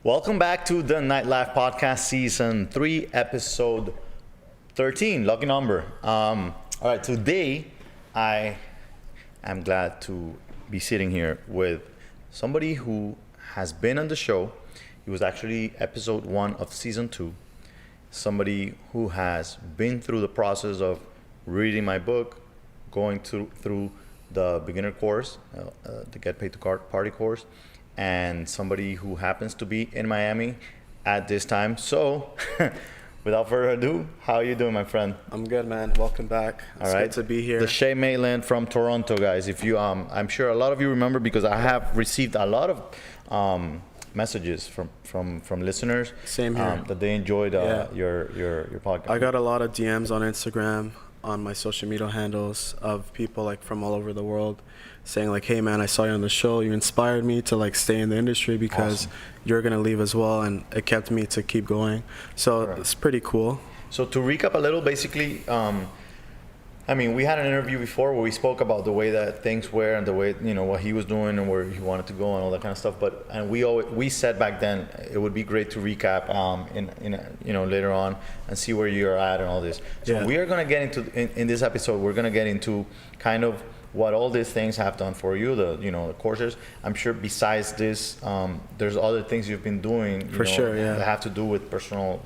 Welcome back to the Nightlife Podcast, Season 3, Episode 13. Lucky number. All right, today I am glad to be sitting here with somebody who has been on the show. He was actually Episode 1 of Season 2. Somebody who has been through the process of reading my book, going through the beginner course, the Get Paid to Party course, and somebody who happens to be in Miami at this time. So, without further ado, how are you doing, my friend? I'm good, man. Welcome back. It's good to be here. Deshae Maitland from Toronto, guys. If you, I'm sure a lot of you remember because I have received a lot of messages from listeners. Same here. That they enjoyed your podcast. I got a lot of DMs on Instagram, on my social media handles, of people like from all over the world saying like, hey man, I saw you on the show, you inspired me to like stay in the industry because you're gonna leave as well, and it kept me to keep going. So It's pretty cool. So to recap a little, basically, we had an interview before where we spoke about the way that things were and the way, what he was doing and where he wanted to go and all that kind of stuff. And we said back then it would be great to recap later on and see where you're at and all this. So we are gonna get into in this episode. We're gonna get into kind of what all these things have done for you, the courses. I'm sure besides this, there's other things you've been doing that have to do with personal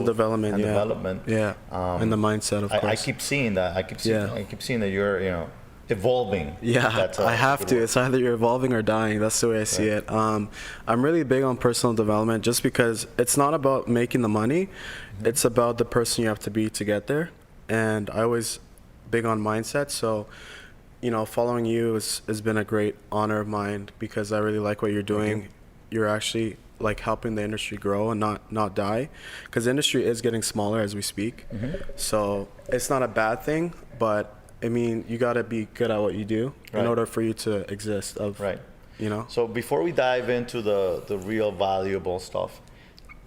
development and development. And the mindset, of course. I keep seeing that. I keep seeing that you're evolving. I have to. It's either you're evolving or dying. That's the way I see it. I'm really big on personal development just because it's not about making the money. It's about the person you have to be to get there. And I always big on mindset. So following you has been a great honor of mine because I really like what you're doing. You're actually like helping the industry grow and not die, because the industry is getting smaller as we speak. So it's not a bad thing, but I mean, you got to be good at what you do in order for you to exist. So before we dive into the real valuable stuff,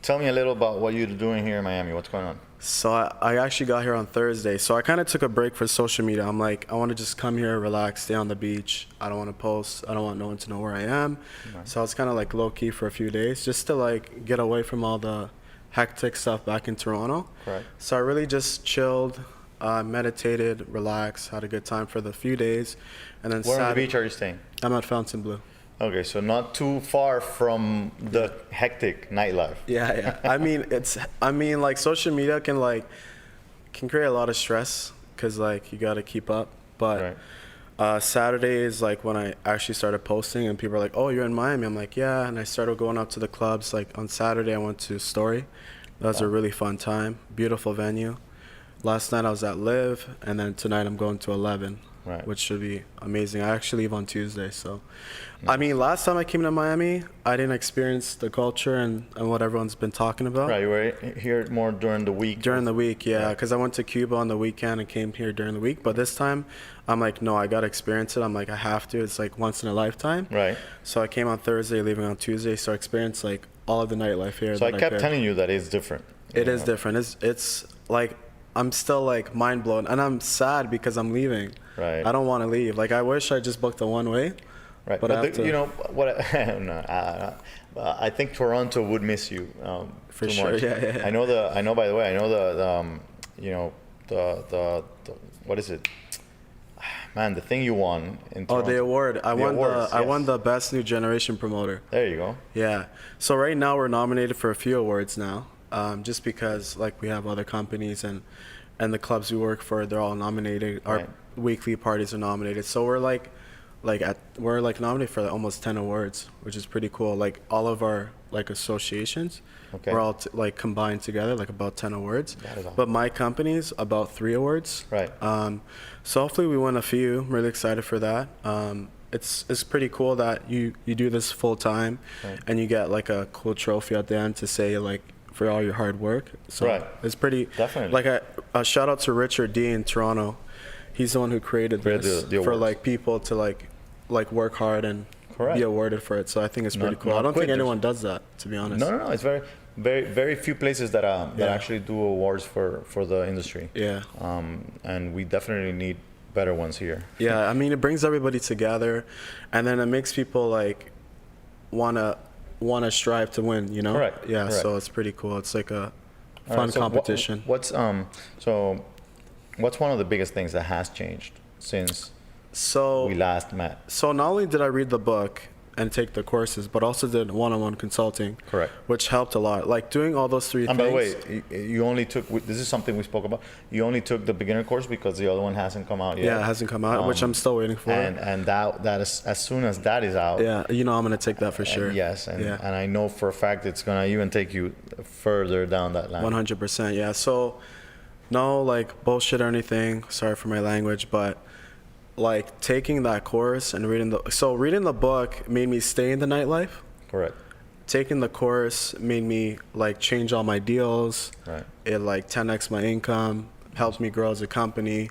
tell me a little about what you're doing here in Miami. What's going on? So I actually got here on Thursday. So I kind of took a break for social media. I'm like, I want to just come here, relax, stay on the beach. I don't want to post. I don't want no one to know where I am. Right. So I was kind of like low key for a few days just to like get away from all the hectic stuff back in Toronto. Right. So I really just chilled, meditated, relaxed, had a good time for the few days. And then where on the beach are you staying? I'm at Fontainebleau. Okay, so not too far from the hectic nightlife. Yeah. I mean, like social media can create a lot of stress because like you got to keep up. But Saturday is like when I actually started posting, and people are like, "Oh, you're in Miami." I'm like, "Yeah." And I started going up to the clubs. Like on Saturday, I went to Story. That was a really fun time. Beautiful venue. Last night I was at Live, and then tonight I'm going to 11. Which should be amazing. I actually leave on Tuesday, so. I mean, last time I came to Miami, I didn't experience the culture and what everyone's been talking about. Right, you were here more during the week. During the week, yeah, because I went to Cuba on the weekend and came here during the week. But this time, I'm like, no, I got to experience it. I'm like, I have to. It's like once in a lifetime. Right. So I came on Thursday, leaving on Tuesday, so I experienced like all of the nightlife here. So I kept telling you that it's different. It is different. It's like, I'm still like mind blown, and I'm sad because I'm leaving. Right. I don't want to leave. Like I wish I just booked the one way. Right. But I think Toronto would miss you for too sure. much. Yeah. I know the what is it? Man, the thing you won in Toronto. Oh, the award. I won the best new generation promoter. There you go. Yeah. So right now we're nominated for a few awards now. Just because like we have other companies and the clubs we work for, they're all nominated. Our weekly parties are nominated. So we're nominated for almost 10 awards, which is pretty cool. Like all of our like associations, we're all combined together, like about 10 awards. But my company's about 3 awards. Right. So hopefully we win a few. I'm really excited for that. It's pretty cool that you do this full time, and you get like a cool trophy at the end to say like for all your hard work. So it's pretty definitely like a shout out to Richard D in Toronto. He's the one who created this for like people to like work hard and be awarded for it. So I think it's pretty cool. I don't think anyone does that, to be honest. No. It's very, very, very few places that actually do awards for the industry. Yeah. And we definitely need better ones here. Yeah, I mean, it brings everybody together, and then it makes people like want want to strive to win, you know? Correct. Yeah, Correct. so it's pretty cool. It's like a All fun right, so competition. What's one of the biggest things that has changed since So we last met? So not only did I read the book and take the courses, but also did one-on-one consulting. Correct. Which helped a lot. Like doing all those three And things. by the way, you only took, this is something we spoke about, you only took the beginner course because the other one hasn't come out yet. Yeah, it hasn't come out, which I'm still waiting for. And that is, as soon as that is out. Yeah, you know I'm going to take that for sure. Yes, and yeah. I know for a fact it's going to even take you further down that line. 100%, yeah. So no like bullshit or anything, sorry for my language, but like taking that course and reading the book made me stay in the nightlife. Correct. Taking the course made me like change all my deals. Right. It like 10x my income, helped me grow as a company.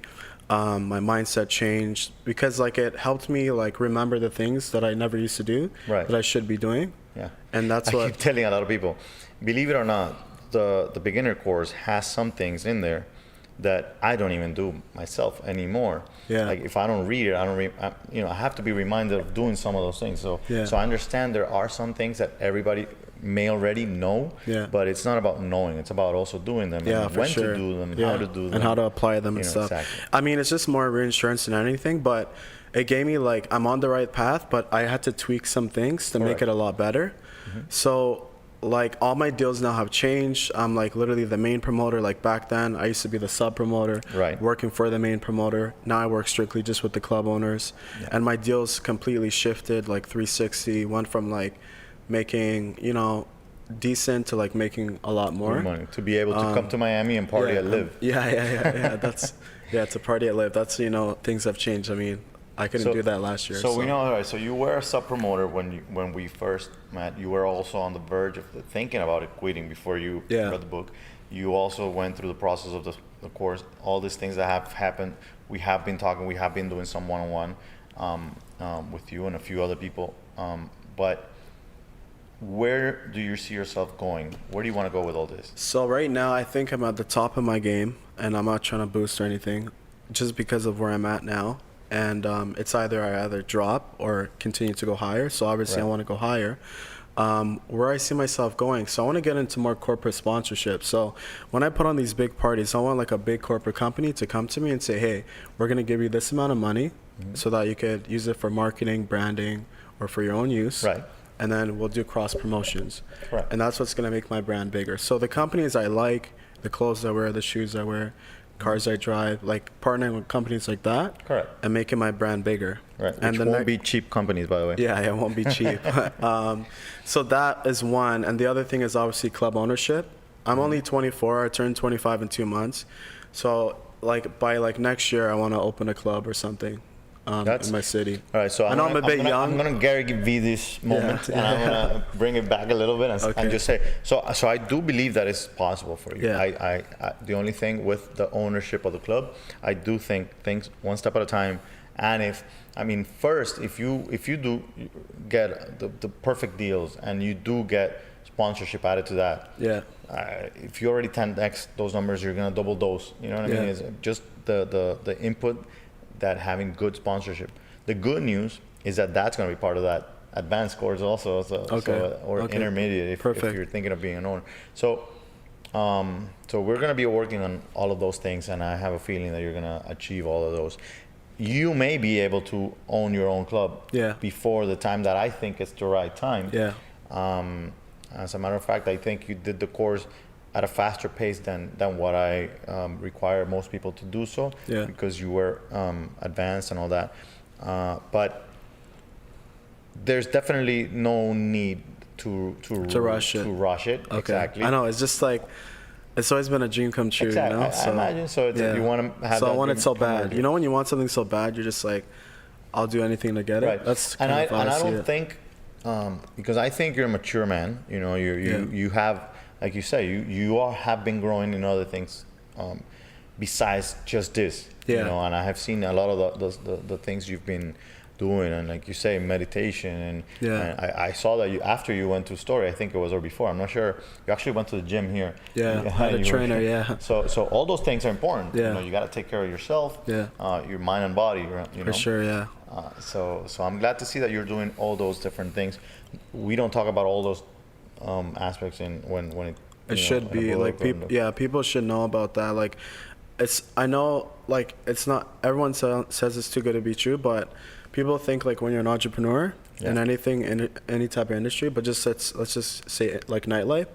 My mindset changed because like it helped me like remember the things that I never used to do, right, that I should be doing. Yeah. And that's I what keep telling a lot of people, believe it or not, the beginner course has some things in there that I don't even do myself anymore. Yeah. Like if I don't read it, I have to be reminded of doing some of those things. So yeah. So I understand there are some things that everybody may already know, yeah. but it's not about knowing. It's about also doing them, yeah, and for when sure. to do them, yeah. how to do them, and how to apply them and stuff. Exactly. I mean, it's just more reinsurance than anything, but it gave me like I'm on the right path, but I had to tweak some things to make it a lot better. Mm-hmm. So like all my deals now have changed. I'm like literally the main promoter. Like back then I used to be the sub promoter, right, working for the main promoter. Now I work strictly just with the club owners. Yeah. And my deals completely shifted, like 360, went from like making, you know, decent to like making a lot more money to be able to come to Miami and party at Live. Yeah. That's to party at Live. That's, you know, things have changed. I mean, I couldn't do that last year. So we know, all right. So you were a sub promoter when we first met. You were also on the verge of thinking about it, quitting before you read the book. You also went through the process of the course. All these things that have happened. We have been talking. We have been doing some one-on-one with you and a few other people. But where do you see yourself going? Where do you want to go with all this? So right now, I think I'm at the top of my game, and I'm not trying to boost or anything, just because of where I'm at now. And it's I either drop or continue to go higher. So obviously I want to go higher. Where I see myself going, so I want to get into more corporate sponsorship. So when I put on these big parties, I want like a big corporate company to come to me and say, hey, we're going to give you this amount of money so that you could use it for marketing, branding, or for your own use. Right. And then we'll do cross promotions. Right. And that's what's going to make my brand bigger. So the companies I like, the clothes I wear, the shoes I wear, cars I drive, like partnering with companies like that. Correct. And making my brand bigger. Right. Which won't be cheap companies, by the way. Yeah, it won't be cheap. So that is one. And the other thing is obviously club ownership. I'm only 24. I turned 25 in 2 months. So like by like next year, I want to open a club or something. In my city. All right, so I'm a bit young. I'm gonna Gary V this moment, and I'm gonna bring it back a little bit and just say, so I do believe that it's possible for you. Yeah. I the only thing with the ownership of the club, I do think things one step at a time. And first, if you do get the perfect deals and you do get sponsorship added to that, if you already 10x those numbers, you're gonna double those. You know what I mean? It's just the input. That having good sponsorship. The good news is that that's going to be part of that advanced course also, intermediate if you're thinking of being an owner. So we're going to be working on all of those things, and I have a feeling that you're going to achieve all of those. You may be able to own your own club before the time that I think it's the right time. As a matter of fact, I think you did the course at a faster pace than what I require most people to do so, because you were advanced and all that. But there's definitely no need to rush it. Okay. Exactly. I know. It's just like it's always been a dream come true. Exactly. You know? I imagine so. You want to have. So that I want it so bad. true. You know, when you want something so bad, you're just like, I'll do anything to get it. Right. That's and I don't it. think because I think you're a mature man. You know, you have. Like you say, you all have been growing in other things besides just this. You know, and I have seen a lot of the things you've been doing, and like you say, meditation. And I saw that after you went to Story, I think it was or before, I'm not sure. You actually went to the gym here. Yeah, I had a trainer. So all those things are important. Yeah. You know, you got to take care of yourself. Yeah. Your mind and body. You know. For sure. Yeah. So I'm glad to see that you're doing all those different things. We don't talk about all those aspects in when it. It should be like people. Yeah, people should know about that. Like, I know like it's not everyone says it's too good to be true, but people think like when you're an entrepreneur in anything in any type of industry, but just let's just say it, like nightlife.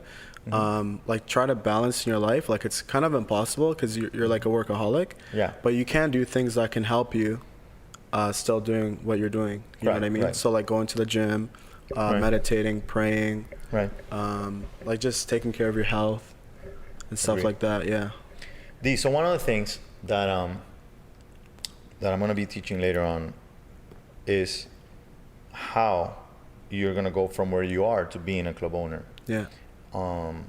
Like try to balance in your life. Like it's kind of impossible because you're like a workaholic. Yeah. But you can do things that can help you still doing what you're doing. You know what I mean? Right. So like going to the gym, meditating, praying. Right. Like just taking care of your health and stuff like that. Yeah. So one of the things that that I'm gonna be teaching later on is how you're gonna go from where you are to being a club owner. Yeah. And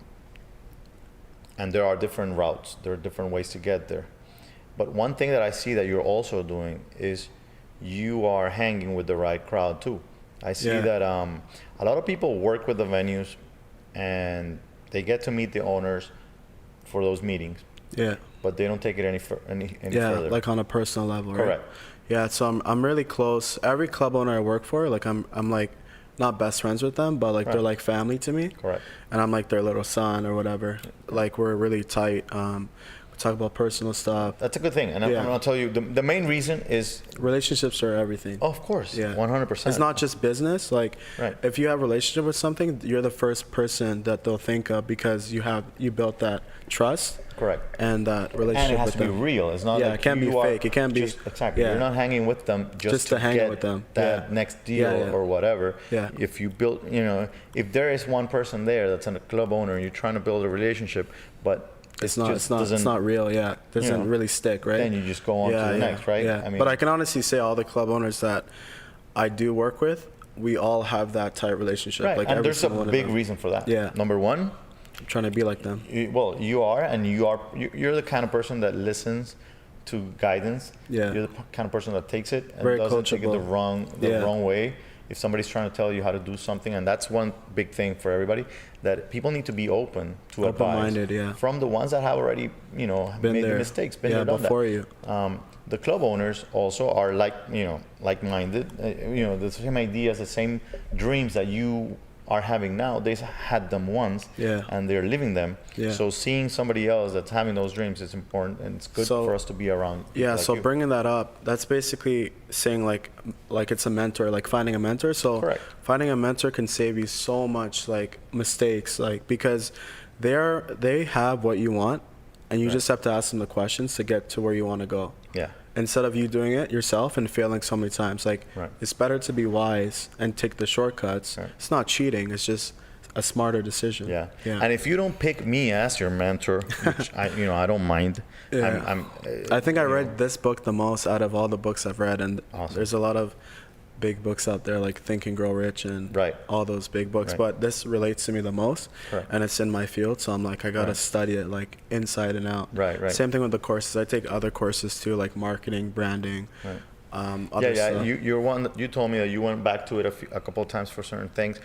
there are different routes. There are different ways to get there. But one thing that I see that you're also doing is you are hanging with the right crowd too. I see that a lot of people work with the venues and they get to meet the owners for those meetings. Yeah. But they don't take it any further. Yeah, like on a personal level, right? Correct. Yeah, so I'm really close. Every club owner I work for, like I'm like not best friends with them, but like they're like family to me. Correct. And I'm like their little son or whatever. Like we're really tight. We talk about personal stuff. That's a good thing. And I'm gonna tell you the main reason is relationships are everything. Oh, of course. Yeah. 100%. It's not just business. Like if you have a relationship with something, you're the first person that they'll think of because you built that trust. Correct. And that relationship and it has with to them. be real. It's not it can't be fake. It can't be exactly. You're not hanging with them just to hang get with them. That next deal or whatever. Yeah. If you build, if there is one person there that's a club owner and you're trying to build a relationship, but it's not real. Yeah, doesn't really stick, right? Then you just go on to the next, right? Yeah. I mean, but I can honestly say all the club owners that I do work with, we all have that tight relationship. Right. Like and there's a big reason for that. Yeah. Number one. I'm trying to be like them. You are, and you're the kind of person that listens to guidance. Yeah. You're the kind of person that takes it and doesn't take it the wrong way. If somebody's trying to tell you how to do something, and that's one big thing for everybody, that people need to be open to advice from the ones that have already, made the mistakes, been there, done before that. You. The club owners also are like-minded. The same ideas, the same dreams that you are having now, they had them once, and they're living them. Yeah. So seeing somebody else that's having those dreams is important, and it's good for us to be around. Yeah. Like so you. Bringing that up, that's basically saying like it's a mentor, like finding a mentor. So finding a mentor can save you so much like mistakes, like because they have what you want, and you just have to ask them the questions to get to where you want to go. Yeah. Instead of you doing it yourself and failing so many times. Like, it's better to be wise and take the shortcuts. Right. It's not cheating. It's just a smarter decision. Yeah. And if you don't pick me as your mentor, which I don't mind. Yeah. I think I read this book the most out of all the books I've read. And there's a lot of big books out there like Think and Grow Rich and all those big books. But this relates to me the most. And it's in my field. So I'm like, I got to study it like inside and out. Same thing with the courses. I take other courses too, like marketing, branding. Stuff. You told me that you went back to it a couple of times for certain things.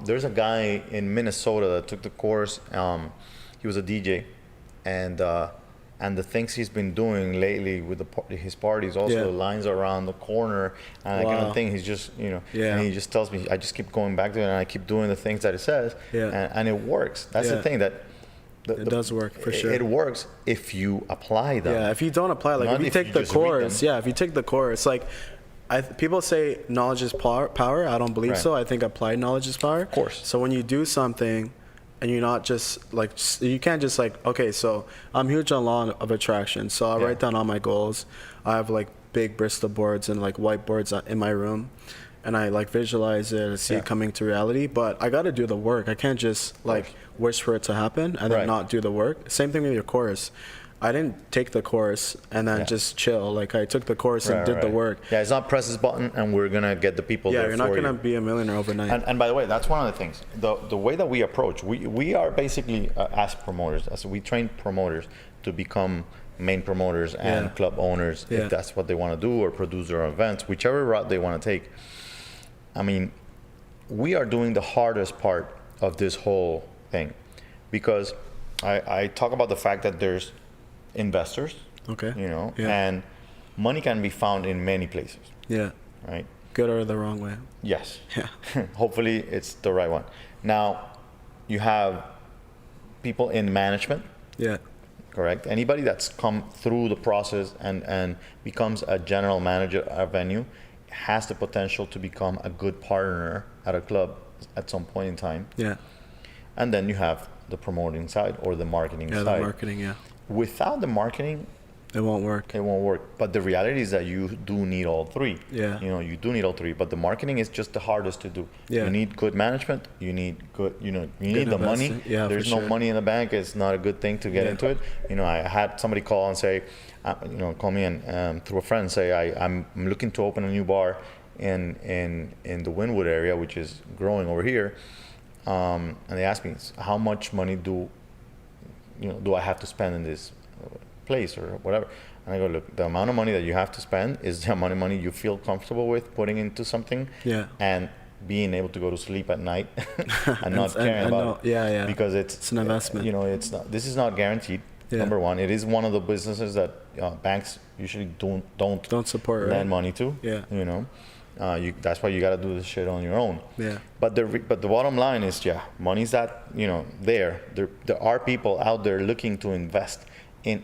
There's a guy in Minnesota that took the course. He was a DJ, and the things he's been doing lately with his parties, also the lines around the corner and that kind of thing. He's just, and he just tells me, I just keep going back to it and I keep doing the things that it says, and it works. That's the thing, that it does work for sure. It works if you apply them. Yeah, if you don't apply, like if you take the course, if you take the course, like people say knowledge is power. I don't believe so. I think applied knowledge is power. Of course. So when you do something, and you're not just like, you can't just like, okay, so I'm huge on law of attraction. So I write down all my goals. I have like big Bristol boards and like whiteboards in my room. And I like visualize it and see it coming to reality. But I got to do the work. I can't just like wish for it to happen and then not do the work. Same thing with your course. I didn't take the course and then just chill. Like I took the course and did the work. Yeah, it's not press this button and we're gonna get the people there for you. Yeah, you're not gonna be a millionaire overnight. And by the way, that's one of the things. The way that we approach, we are basically as promoters, as we train promoters to become main promoters and club owners, if that's what they want to do, or produce their events, whichever route they want to take. I mean, we are doing the hardest part of this whole thing, because I talk about the fact that there's investors, and money can be found in many places. Yeah. Right? Good or the wrong way. Yes. Yeah. Hopefully it's the right one. Now, you have people in management. Yeah. Correct. Anybody that's come through the process and becomes a general manager at a venue has the potential to become a good partner at a club at some point in time. Yeah. And then you have the promoting side or the marketing side. Yeah, the marketing, yeah. Without the marketing, it won't work. It won't work. But the reality is that you do need all three. Yeah. You know, you do need all three. But the marketing is just the hardest to do. Yeah. You need good management. You need good, you need the money. Yeah, There's no money in the bank. It's not a good thing to get into it. You know, I had somebody call and say, call me and through a friend and say, I'm looking to open a new bar in the Wynwood area, which is growing over here. And they asked me, how much money do I have to spend in this place or whatever? And I go, look, the amount of money that you have to spend is the amount of money you feel comfortable with putting into something. Yeah. And being able to go to sleep at night and not caring about it. Yeah, yeah. Because it's an investment. It's not. This is not guaranteed. Yeah. Number one, it is one of the businesses that banks usually don't support, lend money to. Yeah. That's why you got to do this shit on your own. Yeah. But the bottom line is, money's that there are people out there looking to invest in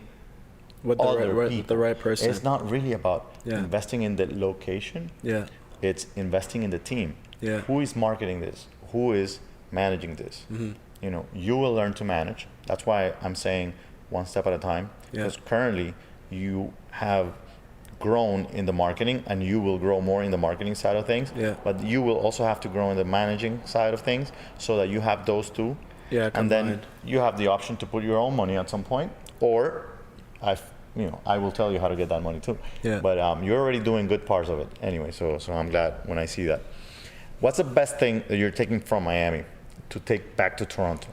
with the right person. It's not really about investing in the location. Yeah. It's investing in the team. Yeah. Who is marketing this? Who is managing this? Mm-hmm. You will learn to manage. That's why I'm saying one step at a time. Because currently you have grown in the marketing and you will grow more in the marketing side of things. Yeah. But you will also have to grow in the managing side of things so that you have those two. Yeah. And then you have the option to put your own money at some point, or I will tell you how to get that money too. Yeah. But you're already doing good parts of it anyway. So I'm glad when I see that. What's the best thing that you're taking from Miami to take back to Toronto?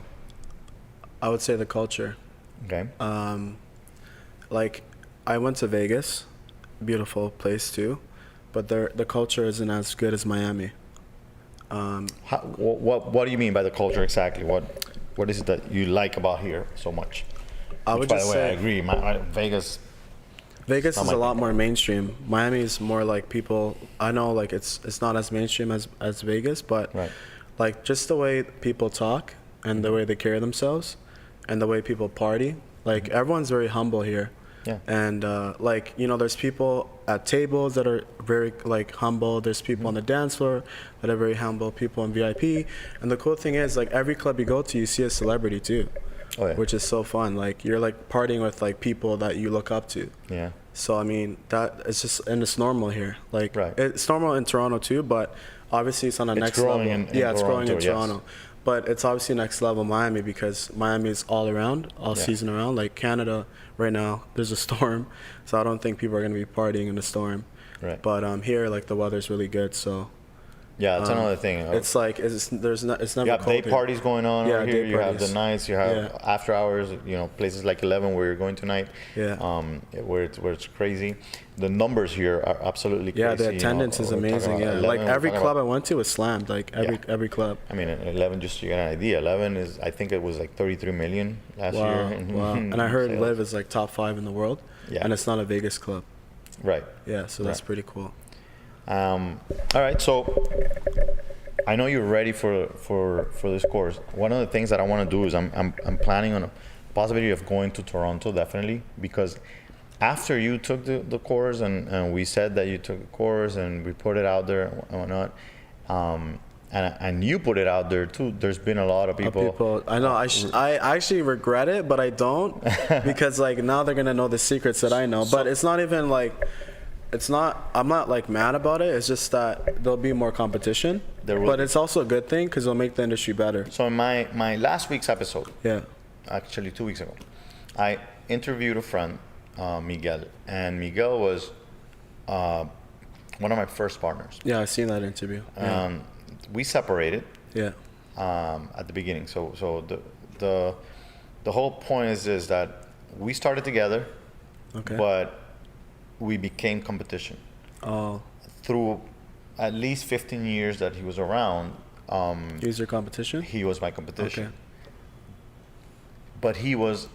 I would say the culture. Okay. Like I went to Vegas, beautiful place too, but the culture isn't as good as Miami. What do you mean by the culture exactly? What is it that you like about here so much? I would just say, I agree. Vegas is a lot more mainstream. Miami is more like people. I know, like it's not as mainstream as Vegas, but like just the way people talk and the way they carry themselves, and the way people party. Like everyone's very humble here. Yeah. And there's people at tables that are very like humble. There's people on the dance floor that are very humble. People in VIP. And the cool thing is, like every club you go to, you see a celebrity too. Oh, yeah. Which is so fun. Like you're like partying with like people that you look up to. Yeah. So I mean that it's just, and it's normal here. Like it's normal in Toronto too, but obviously it's on a next level. It's growing in Toronto. But it's obviously next level Miami because Miami is all around, all season around. Like Canada right now, there's a storm, so I don't think people are gonna be partying in the storm. Right. But here, like the weather's really good, so. Yeah, that's another thing. It's like it's never. You have day parties going on over here. You have the nights. You have after hours. Places like 11 where you're going tonight. Yeah. Where it's crazy. The numbers here are absolutely crazy. Yeah, the attendance is amazing. Yeah, 11, like every club I went to was slammed. Like every club. I mean, 11. Just to get an idea, 11 is. I think it was like 33 million last year. Wow. And I heard Live is like top 5 in the world. Yeah. And it's not a Vegas club. Right. Yeah. So that's pretty cool. All right, so I know you're ready for this course. One of the things that I want to do is I'm planning on a possibility of going to Toronto, definitely, because after you took the course and we said that you took the course and we put it out there and whatnot, and you put it out there too. There's been a lot of people. I know. I actually regret it, but I don't because like now they're gonna know the secrets that I know. But it's not even like. I'm not like mad about it. It's just that there'll be more competition. But it's also a good thing because it'll make the industry better. So in my last week's episode, actually 2 weeks ago, I interviewed a friend, Miguel, and Miguel was one of my first partners. Yeah, I've seen that interview. We separated. Yeah. At the beginning. So the whole point is that we started together. Okay. But we became competition. Oh. Through at least 15 years that he was around. He was your competition? He was my competition. Okay. But he was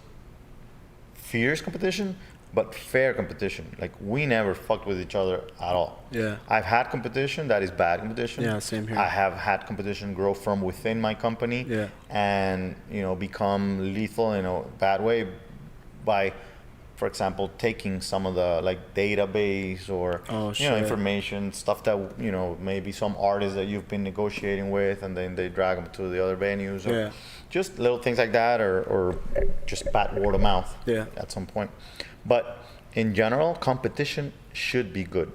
fierce competition, but fair competition. Like, we never fucked with each other at all. Yeah. I've had competition that is bad competition. Yeah, same here. I have had competition grow from within my company, Yeah. and, you know, become lethal in a bad way by, for example, taking some of the like database or you know, information, stuff that, you know, maybe some artists that you've been negotiating with, and then they drag them to the other venues, or just little things like that, or just bad word of mouth at some point. But in general, competition should be good.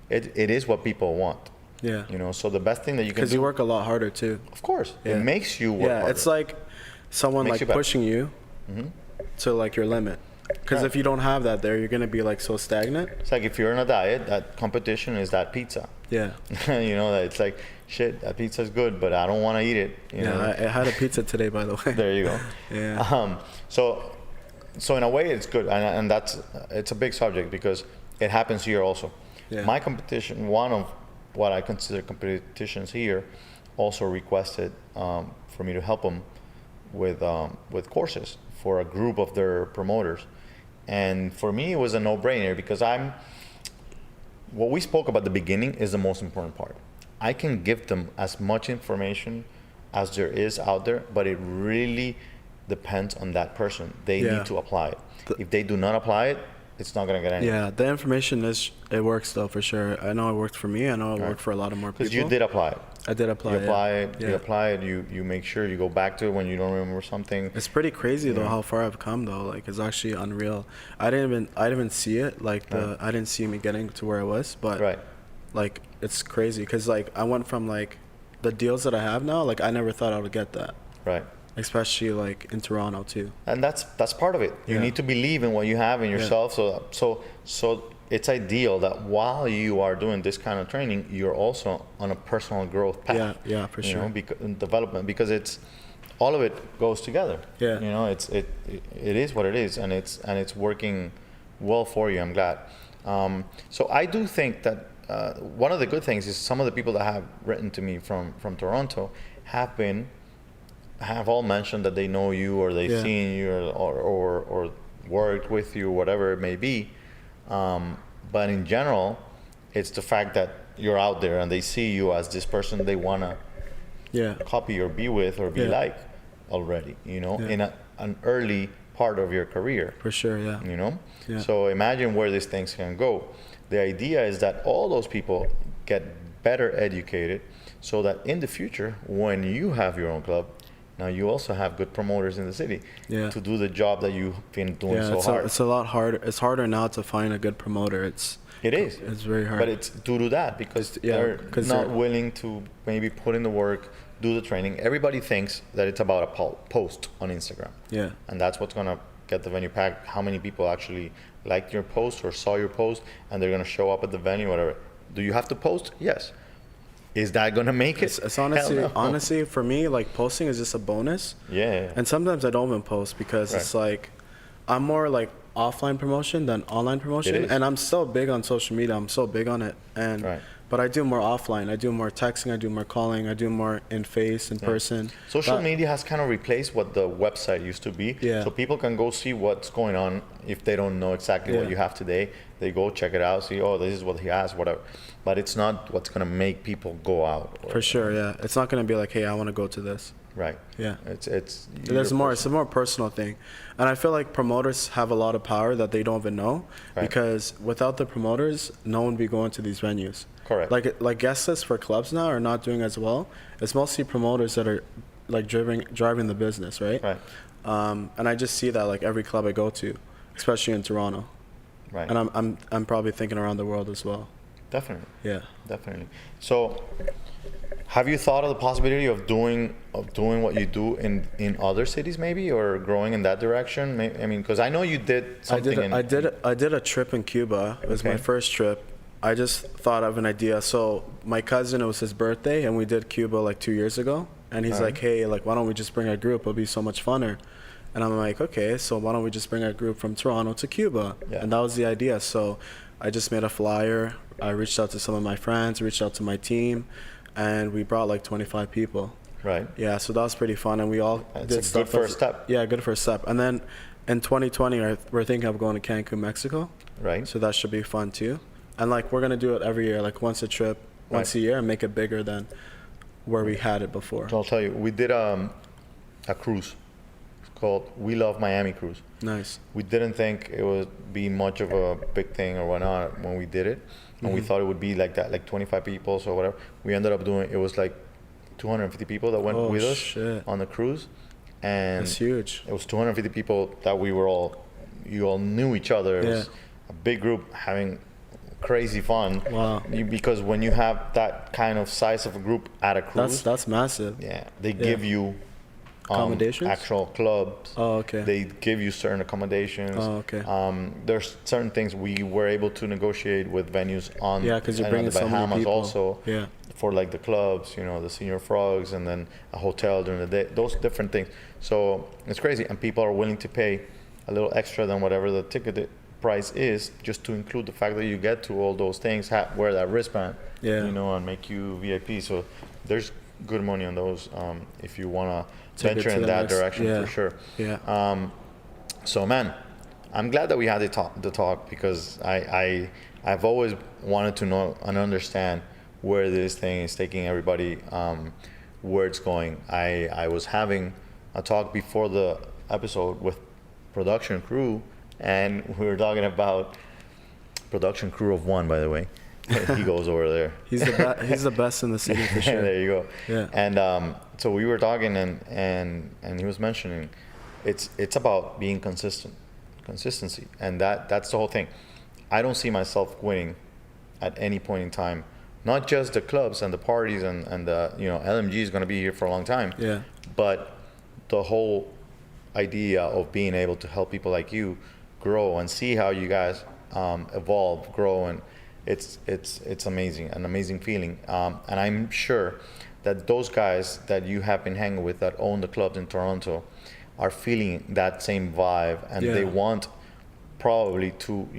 It is what people want. Yeah. You know, so the best thing that you can do, because you work a lot harder too. Of course. It makes you work harder. It's like someone like pushing you to like your limit. Because if you don't have that there, you're going to be like so stagnant. It's like if you're in a diet, that competition is that pizza. Yeah. You know, it's like, shit, that pizza's good, but I don't want to eat it. You know? I had a pizza today, by the way. There you go. Yeah. So in a way, it's good, and it's a big subject because it happens here also. Yeah. My competition, one of what I consider competitions here, also requested for me to help them with courses for a group of their promoters. And for me, it was a no-brainer because what we spoke about at the beginning is the most important part. I can give them as much information as there is out there, but it really depends on that person. They need to apply it. If they do not apply it, it's not going to get anywhere. Yeah, the information it works though, for sure. I know it worked for me. I know it worked for a lot of more people. Because you did apply it. I did apply it. You apply it, you make sure you go back to it when you don't remember something. It's pretty crazy though how far I've come though. Like, it's actually unreal. I didn't even see it. Like I didn't see me getting to where I was, but like, it's crazy because like I went from like the deals that I have now, like I never thought I would get that. Right. Especially like in Toronto too. And that's part of it. You need to believe in what you have in yourself. So it's ideal that while you are doing this kind of training, you're also on a personal growth path. Yeah, for sure. You know, development, because it's all of it goes together. Yeah. You know, it is what it is, and it's working well for you. I'm glad. So I do think that one of the good things is some of the people that have written to me from Toronto have all mentioned that they know you, or they've seen you, or worked with you, whatever it may be. But in general, it's the fact that you're out there and they see you as this person they want to copy or be with or be like already, you know, in an early part of your career. For sure, yeah. You know? Yeah. So imagine where these things can go. The idea is that all those people get better educated so that in the future, when you have your own club, now you also have good promoters in the city to do the job that you've been doing so hard. It's a lot harder. It's harder now to find a good promoter. It's very hard. But it's due to that because they're not willing to maybe put in the work, do the training. Everybody thinks that it's about a post on Instagram. Yeah. And that's what's going to get the venue packed. How many people actually liked your post or saw your post and they're going to show up at the venue, whatever. Do you have to post? Yes. Is that gonna make it? It's honestly for me, like, posting is just a bonus. Yeah. And sometimes I don't even post because it's like I'm more like offline promotion than online promotion, and I'm so big on social media. I'm so big on it, and but I do more offline. I do more texting. I do more calling. I do more in person. Social media has kind of replaced what the website used to be. Yeah. So people can go see what's going on if they don't know exactly what you have today. They go check it out, see, oh, this is what he has, whatever. But it's not what's going to make people go out. For sure, yeah. It's not going to be like, hey, I want to go to this. Right. Yeah. It's more. It's a more personal thing, and I feel like promoters have a lot of power that they don't even know, because without the promoters, no one would be going to these venues. Correct. Like guest lists for clubs now are not doing as well. It's mostly promoters that are like driving the business, right? Right. And I just see that like every club I go to, especially in Toronto. Right. And I'm probably thinking around the world as well. Definitely. Yeah. Definitely. So, have you thought of the possibility of doing what you do in other cities, maybe, or growing in that direction? I mean, because I know you did something. I did a trip in Cuba. It was my first trip. I just thought of an idea. So my cousin, it was his birthday, and we did Cuba like 2 years ago. And he's like, hey, like, why don't we just bring a group? It'll be so much funner. And I'm like, okay, so why don't we just bring a group from Toronto to Cuba? Yeah. And that was the idea. So I just made a flyer. I reached out to some of my friends, reached out to my team, and we brought like 25 people. Right. Yeah, so that was pretty fun, and we all did stuff. Good first step. Yeah, good first step. And then in 2020, we're thinking of going to Cancun, Mexico. Right. So that should be fun too. And like we're gonna do it every year, like once a trip, once a year, and make it bigger than where we had it before. So I'll tell you, we did a cruise. It's called We Love Miami Cruise. Nice. We didn't think it would be much of a big thing or whatnot when we did it, and we thought it would be like that, like 25 people, so whatever. We ended up doing it was like 250 people that went with us on the cruise, and that's huge. It was 250 people that you all knew each other. It was a big group having crazy fun. Wow. Because when you have that kind of size of a group at a cruise, that's massive. Yeah, they give you accommodations, actual clubs. Oh, okay. They give you certain accommodations. Oh, okay. There's certain things we were able to negotiate with venues on because you're bringing the so many Bahamas people. also. Yeah. For like the clubs, the Senior Frogs, and then a hotel during the day. Those different things. So it's crazy, and people are willing to pay a little extra than whatever the ticket price is, just to include the fact that you get to all those things, wear that wristband, and make you VIP. So there's good money on those if you want to venture in that direction, for sure. Yeah. So man, I'm glad that we had the talk because I've always wanted to know and understand where this thing is taking everybody, where it's going. I was having a talk before the episode with production crew, and we were talking about production crew of one, by the way. He goes over there. He's the best in the city for sure. There you go. Yeah. And so we were talking, and he was mentioning, it's about being consistency, and that's the whole thing. I don't see myself quitting at any point in time. Not just the clubs and the parties and the LMG is going to be here for a long time. Yeah. But the whole idea of being able to help people like you grow and see how you guys evolve, grow, and it's amazing, an amazing feeling. And I'm sure that those guys that you have been hanging with that own the clubs in Toronto are feeling that same vibe, and they want probably to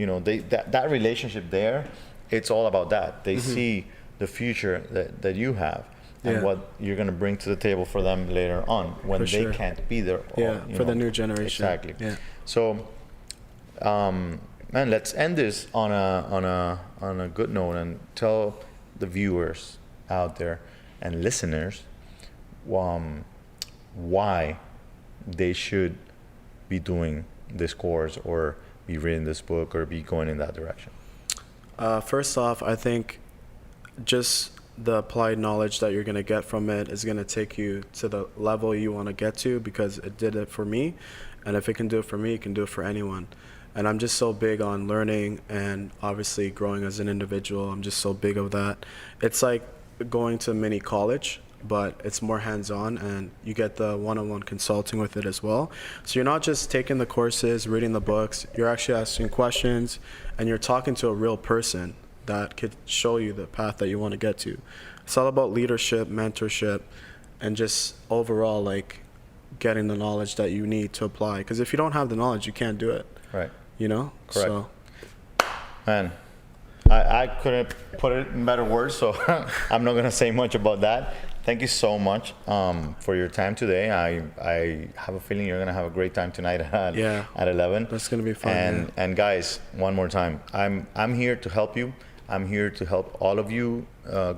that relationship there. It's all about that. They see the future that you have and what you're going to bring to the table for them later on when they can't be there. For the new generation. Exactly. Yeah. So, man, let's end this on a good note and tell the viewers out there and listeners why they should be doing this course or be reading this book or be going in that direction. First off, I think just the applied knowledge that you're going to get from it is going to take you to the level you want to get to, because it did it for me. And if it can do it for me, it can do it for anyone. And I'm just so big on learning and obviously growing as an individual. I'm just so big of that. It's like going to mini college, but it's more hands-on, and you get the one-on-one consulting with it as well. So you're not just taking the courses, reading the books, you're actually asking questions, and you're talking to a real person that could show you the path that you want to get to. It's all about leadership, mentorship, and just overall like getting the knowledge that you need to apply. Because if you don't have the knowledge, you can't do it. Right. Correct. So, man, I couldn't put it in better words, so I'm not gonna say much about that. Thank you so much for your time today. I have a feeling you're gonna have a great time tonight at 11. That's gonna be fun. And guys, one more time, I'm here to help you. I'm here to help all of you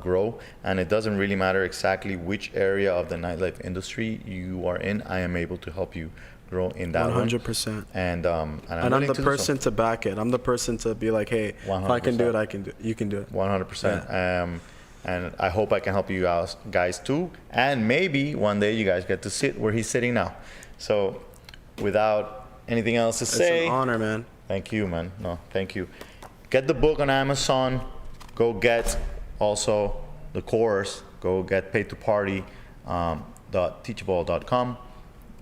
grow, and it doesn't really matter exactly which area of the nightlife industry you are in. I am able to help you grow in that 100%. And I'm the person to back it. I'm the person to be like, hey, 100%. If I can do it, I can do it. You can do it. 100%. Yeah. And I hope I can help you guys too. And maybe one day you guys get to sit where he's sitting now. So without anything else to say. It's an honor, man. Thank you, man. No, thank you. Get the book on Amazon. Go get also the course. Go get Paid to Party .teachable.com.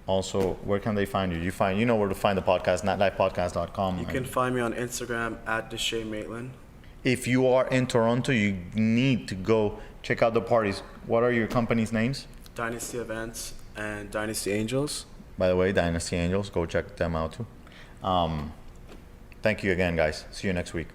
Also, where can they find you? You know where to find the podcast, nightlifepodcast.com. You can find me on Instagram at Deshae Maitland. If you are in Toronto, you need to go check out the parties. What are your company's names? Dynasty Events and Dynasty Angels. By the way, Dynasty Angels, go check them out too. Thank you again, guys. See you next week.